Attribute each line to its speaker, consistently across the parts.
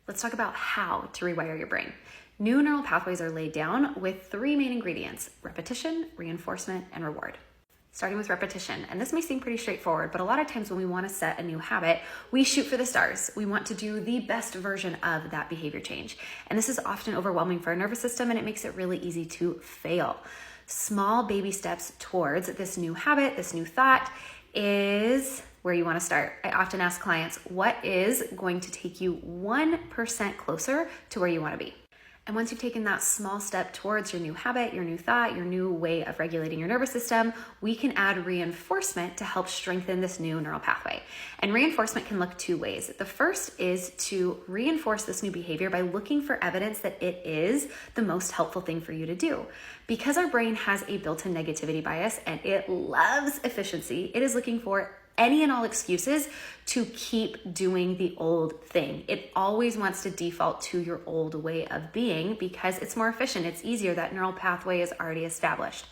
Speaker 1: Let's talk about how to rewire your brain. New neural pathways are laid down with three main ingredients: repetition, reinforcement, and reward. Starting with repetition, and this may seem pretty straightforward, but a lot of times when we want to set a new habit, we shoot for the stars. We want to do the best version of that behavior change. And this is often overwhelming for our nervous system, and it makes it really easy to fail. Small baby steps towards this new habit, this new thought, is where you want to start. I often ask clients, what is going to take you 1% closer to where you want to be? And once you've taken that small step towards your new habit, your new thought, your new way of regulating your nervous system, we can add reinforcement to help strengthen this new neural pathway. And reinforcement can look two ways. The first is to reinforce this new behavior by looking for evidence that it is the most helpful thing for you to do. Because our brain has a built-in negativity bias and it loves efficiency, it is looking for any and all excuses to keep doing the old thing. It always wants to default to your old way of being because it's more efficient, it's easier, that neural pathway is already established.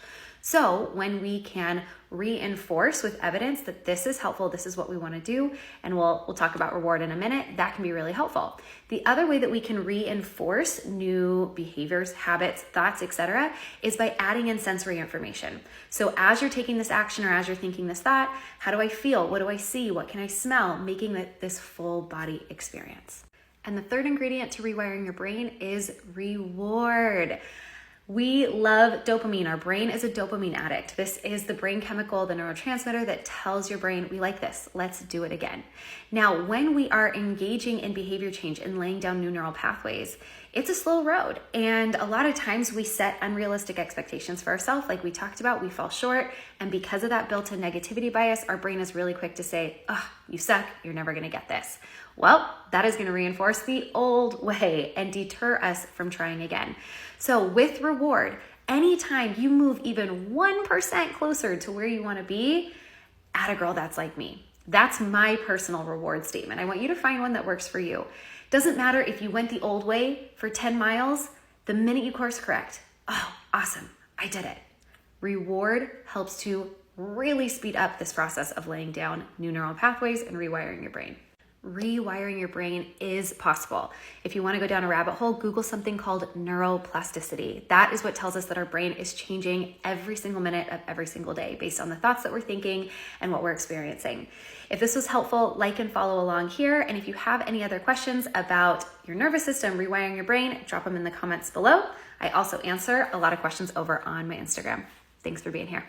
Speaker 1: So when we can reinforce with evidence that this is helpful, this is what we want to do, and we'll talk about reward in a minute, that can be really helpful. The other way that we can reinforce new behaviors, habits, thoughts, etc., is by adding in sensory information. So as you're taking this action or as you're thinking this thought, how do I feel? What do I see? What can I smell? Making it this full body experience. And the third ingredient to rewiring your brain is reward. We love dopamine. Our brain is a dopamine addict. This is the brain chemical, the neurotransmitter that tells your brain, we like this, let's do it again. Now, when we are engaging in behavior change and laying down new neural pathways, it's a slow road. And a lot of times we set unrealistic expectations for ourselves. Like we talked about, we fall short. And because of that built-in negativity bias, our brain is really quick to say, oh, you suck, you're never gonna get this. Well, that is gonna reinforce the old way and deter us from trying again. So with reward, anytime you move even 1% closer to where you wanna be, atta girl, that's like me. That's my personal reward statement. I want you to find one that works for you. Doesn't matter if you went the old way for 10 miles, the minute you course correct, oh, awesome, I did it. Reward helps to really speed up this process of laying down new neural pathways and rewiring your brain. Rewiring your brain is possible. If you want to go down a rabbit hole, Google something called neuroplasticity. That is what tells us that our brain is changing every single minute of every single day based on the thoughts that we're thinking and what we're experiencing. If this was helpful, like and follow along here. And if you have any other questions about your nervous system, rewiring your brain, drop them in the comments below. I also answer a lot of questions over on my Instagram. Thanks for being here.